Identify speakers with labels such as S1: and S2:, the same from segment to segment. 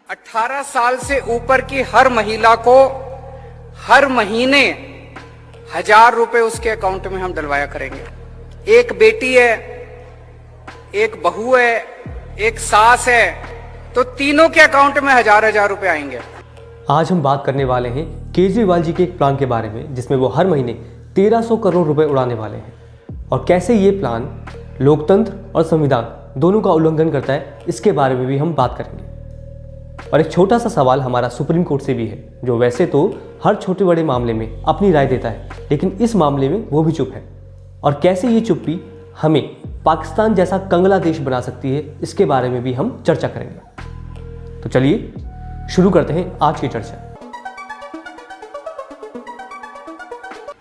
S1: 18 साल से ऊपर की हर महिला को हर महीने 1,000 रुपए उसके अकाउंट में हम डलवाया करेंगे। एक बेटी है, एक बहू है, एक सास है, तो तीनों के अकाउंट में 1,000 रुपए आएंगे।
S2: आज हम बात करने वाले हैं केजरीवाल जी के एक प्लान के बारे में जिसमें वो हर महीने 1300 करोड़ रुपए उड़ाने वाले हैं और कैसे ये प्लान लोकतंत्र और संविधान दोनों का उल्लंघन करता है, इसके बारे में भी हम बात करेंगे। और एक छोटा सा सवाल हमारा सुप्रीम कोर्ट से भी है, जो वैसे तो हर छोटे बड़े मामले में अपनी राय देता है, लेकिन इस मामले में वो भी चुप है। और कैसे ये चुप्पी हमें पाकिस्तान जैसा कंगला देश बना सकती है, इसके बारे में भी हम चर्चा करेंगे। तो चलिए शुरू करते हैं आज की चर्चा।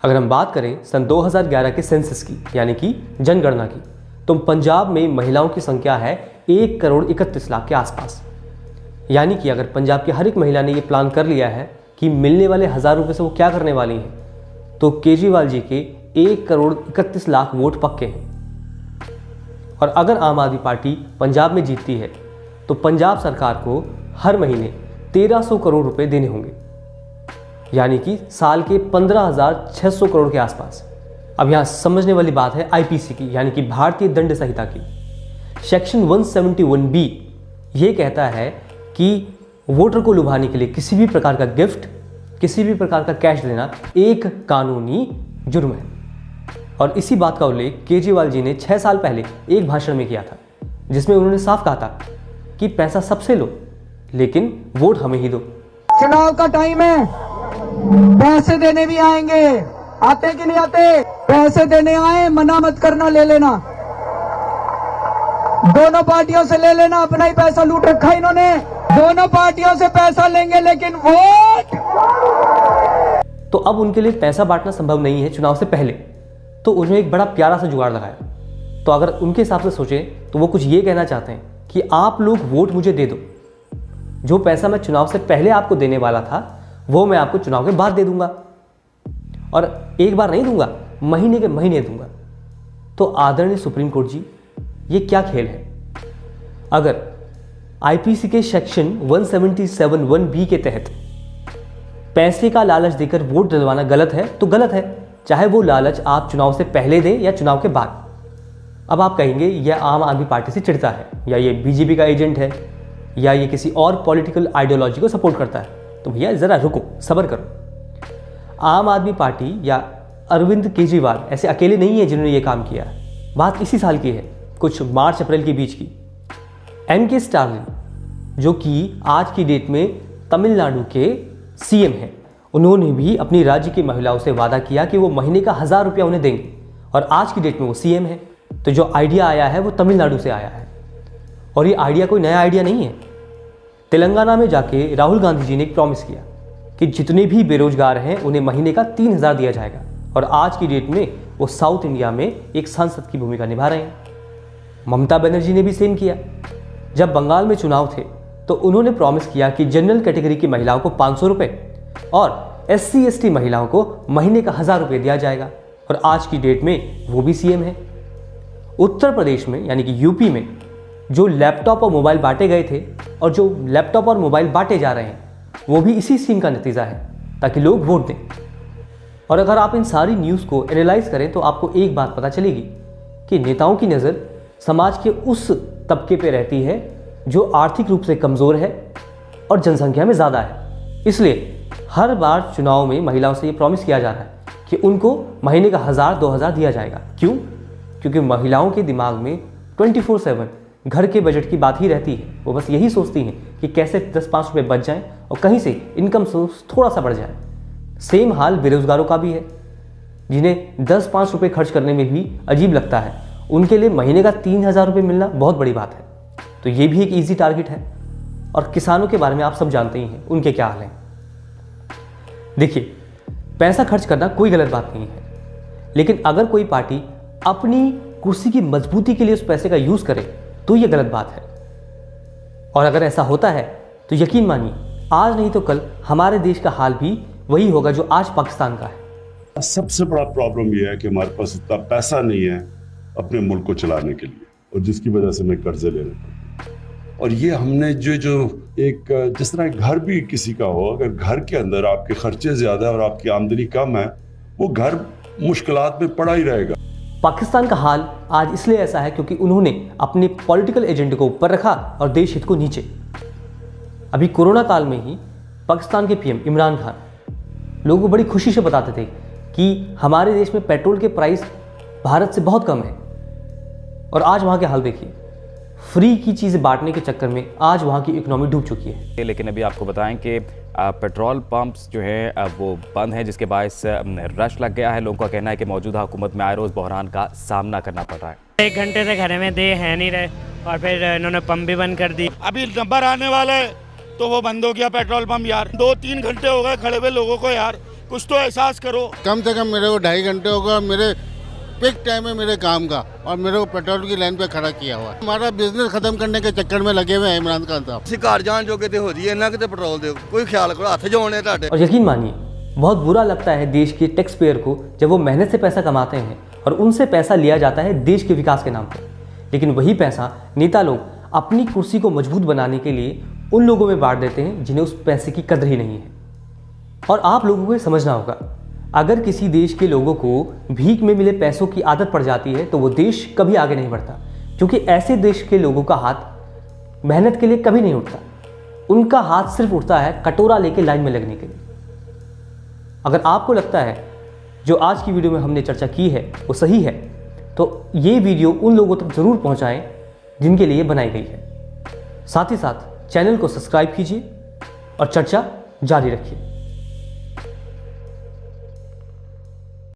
S2: अगर हम बात करें सन 2011 के सेंसस की, यानी कि जनगणना की, तो पंजाब में महिलाओं की संख्या है 1,31,00,000 के आसपास। यानी कि अगर पंजाब की हर एक महिला ने ये प्लान कर लिया है कि मिलने वाले 1,000 रुपये से वो क्या करने वाली हैं, तो केजरीवाल जी के 1,31,00,000 वोट पक्के हैं। और अगर आम आदमी पार्टी पंजाब में जीतती है तो पंजाब सरकार को हर महीने 1,300 करोड़ रुपए देने होंगे, यानी कि साल के 15,600 करोड़ के आसपास। अब यहाँ समझने वाली बात है आईपीसी की, यानी कि भारतीय दंड संहिता की। सेक्शन 171B ये कहता है कि वोटर को लुभाने के लिए किसी भी प्रकार का गिफ्ट, किसी भी प्रकार का कैश देना एक कानूनी जुर्म है। और इसी बात का उल्लेख केजरीवाल जी ने 6 साल पहले एक भाषण में किया था, जिसमें उन्होंने साफ कहा था कि पैसा सबसे लो लेकिन वोट हमें ही दो।
S3: चुनाव का टाइम है, पैसे देने भी आएंगे, आते कि नहीं आते? पैसे देने आए, मना मत करना, ले लेना, दोनों पार्टियों से ले लेना। अपना ही पैसा लूट रखा इन्होंने, दोनों पार्टियों से पैसा लेंगे लेकिन वोट।
S2: तो अब उनके लिए पैसा बांटना संभव नहीं है चुनाव से पहले, तो उन्होंने एक बड़ा प्यारा सा जुगाड़ लगाया। तो अगर उनके हिसाब से सोचें तो वो कुछ ये कहना चाहते हैं कि आप लोग वोट मुझे दे दो, जो पैसा मैं चुनाव से पहले आपको देने वाला था वो मैं आपको चुनाव के बाद दे दूंगा, और एक बार नहीं दूंगा, महीने के महीने दूंगा। तो आदरणीय सुप्रीम कोर्ट जी, ये क्या खेल है? अगर आईपीसी के सेक्शन 177(1)B के तहत पैसे का लालच देकर वोट दिलवाना गलत है तो गलत है, चाहे वो लालच आप चुनाव से पहले दें या चुनाव के बाद। अब आप कहेंगे यह आम आदमी पार्टी से चिढ़ता है, या ये बीजेपी का एजेंट है, या ये किसी और पॉलिटिकल आइडियोलॉजी को सपोर्ट करता है। तो भैया जरा रुको, सब्र करो। आम आदमी पार्टी या अरविंद केजरीवाल ऐसे अकेले नहीं है जिन्होंने ये काम किया। बात इसी साल की है, कुछ मार्च अप्रैल के बीच की। एम.के. स्टालिन, जो कि आज की डेट में तमिलनाडु के सीएम हैं, उन्होंने भी अपनी राज्य की महिलाओं से वादा किया कि वो महीने का 1,000 रुपया उन्हें देंगे, और आज की डेट में वो सीएम है। तो जो आइडिया आया है वो तमिलनाडु से आया है, और ये आइडिया कोई नया आइडिया नहीं है। तेलंगाना में जाके राहुल गांधी जी ने एक प्रॉमिस किया कि जितने भी बेरोजगार हैं उन्हें महीने का 3,000 दिया जाएगा, और आज की डेट में वो साउथ इंडिया में एक सांसद की भूमिका निभा रहे हैं। ममता बनर्जी ने भी सेम किया। जब बंगाल में चुनाव थे तो उन्होंने प्रॉमिस किया कि जनरल कैटेगरी की महिलाओं को 500 रुपये और SC/ST महिलाओं को महीने का 1,000 रुपये दिया जाएगा, और आज की डेट में वो भी सीएम है। उत्तर प्रदेश में, यानी कि यूपी में, जो लैपटॉप और मोबाइल बांटे गए थे और जो लैपटॉप और मोबाइल बांटे जा रहे हैं, वो भी इसी स्कीम का नतीजा है, ताकि लोग वोट दें। और अगर आप इन सारी न्यूज़ को एनालाइज करें तो आपको एक बात पता चलेगी कि नेताओं की नज़र समाज के उस तबके पे रहती है जो आर्थिक रूप से कमज़ोर है और जनसंख्या में ज़्यादा है। इसलिए हर बार चुनाव में महिलाओं से ये प्रॉमिस किया जा रहा है कि उनको महीने का 1,000-2,000 दिया जाएगा। क्यों? क्योंकि महिलाओं के दिमाग में 24/7 घर के बजट की बात ही रहती है। वो बस यही सोचती हैं कि कैसे 10-5 रुपये बच जाएं और कहीं से इनकम सोर्स थोड़ा सा बढ़ जाए। सेम हाल बेरोजगारों का भी है, जिन्हें 10-5 रुपये खर्च करने में भी अजीब लगता है, उनके लिए महीने का 3,000 रुपये मिलना बहुत बड़ी बात है। तो ये भी एक ईजी टारगेट है। और किसानों के बारे में आप सब जानते ही हैं, उनके क्या हाल हैं। देखिए, पैसा खर्च करना कोई गलत बात नहीं है, लेकिन अगर कोई पार्टी अपनी कुर्सी की मजबूती के लिए उस पैसे का यूज करे तो ये गलत बात है। और अगर ऐसा होता है तो यकीन मानिए, आज नहीं तो कल हमारे देश का हाल भी वही होगा जो आज पाकिस्तान का है।
S4: सबसे बड़ा प्रॉब्लम यह है कि हमारे पास इतना पैसा नहीं है अपने मुल्क को चलाने के लिए, और जिसकी वजह से हमें कर्जे लेने पड़ते हैं। और ये हमने जो एक जिस तरह घर भी किसी का हो, अगर घर के अंदर आपके खर्चे ज़्यादा और आपकी आमदनी कम है, वो घर मुश्किलात में पड़ा ही रहेगा।
S2: पाकिस्तान का हाल आज इसलिए ऐसा है क्योंकि उन्होंने अपने पॉलिटिकल एजेंडे को ऊपर रखा और देश हित को नीचे। अभी कोरोना काल में ही पाकिस्तान के पीएम इमरान खान लोगों को बड़ी खुशी से बताते थे कि हमारे देश में पेट्रोल के प्राइस भारत से बहुत कम है, और आज वहाँ के हाल देखिए। फ्री की चीज़ें बांटने के चक्कर में आज वहाँ की इकोनॉमी डूब चुकी है।
S5: लेकिन अभी आपको बताएं कि पेट्रोल पंप्स जो हैं वो बंद हैं, जिसके बायस रश लग गया है। लोगों का कहना है कि मौजूदा हुकूमत में आए रोज़ बहरान का सामना करना पड़ रहा है।
S6: 1 घंटे से घर में दे है नहीं रहे और फिर इन्होंने पंप भी बंद कर दी।
S7: अभी नंबर आने वाला है तो वो बंद हो गया पेट्रोल पंप यार। 2-3 घंटे हो गए खड़े हुए लोगों को यार, कुछ तो एहसास करो।
S8: कम से कम मेरे को 2.5 घंटे होगा, मेरे पिक टाइम है मेरे काम का, और मेरे को पेट्रोल की लाइन पे खड़ा किया हुआ है। हमारा बिजनेस खत्म करने के चक्कर में लगे हुए हैं इमरान खान साहब।
S9: शिकार जान जो कहते हो जी इन्ना किते पेट्रोल दे कोई ख्याल करो, हाथ जोड़ने ਤੁਹਾਡੇ।
S2: और यकीन मानिए बहुत बुरा लगता है देश के टैक्स पेयर को जब वो मेहनत से पैसा कमाते हैं और उनसे पैसा लिया जाता है देश के विकास के नाम पर। लेकिन वही पैसा नेता लोग अपनी कुर्सी को मजबूत बनाने के लिए उन लोगों में बांट देते हैं जिन्हें उस पैसे की कदर ही नहीं है। और आप लोगों को ये समझना होगा, अगर किसी देश के लोगों को भीख में मिले पैसों की आदत पड़ जाती है तो वो देश कभी आगे नहीं बढ़ता, क्योंकि ऐसे देश के लोगों का हाथ मेहनत के लिए कभी नहीं उठता। उनका हाथ सिर्फ उठता है कटोरा लेके लाइन में लगने के लिए। अगर आपको लगता है जो आज की वीडियो में हमने चर्चा की है वो सही है, तो ये वीडियो उन लोगों तक जरूर पहुंचाएं जिनके लिए बनाई गई है। साथ ही साथ चैनल को सब्सक्राइब कीजिए और चर्चा जारी रखिए।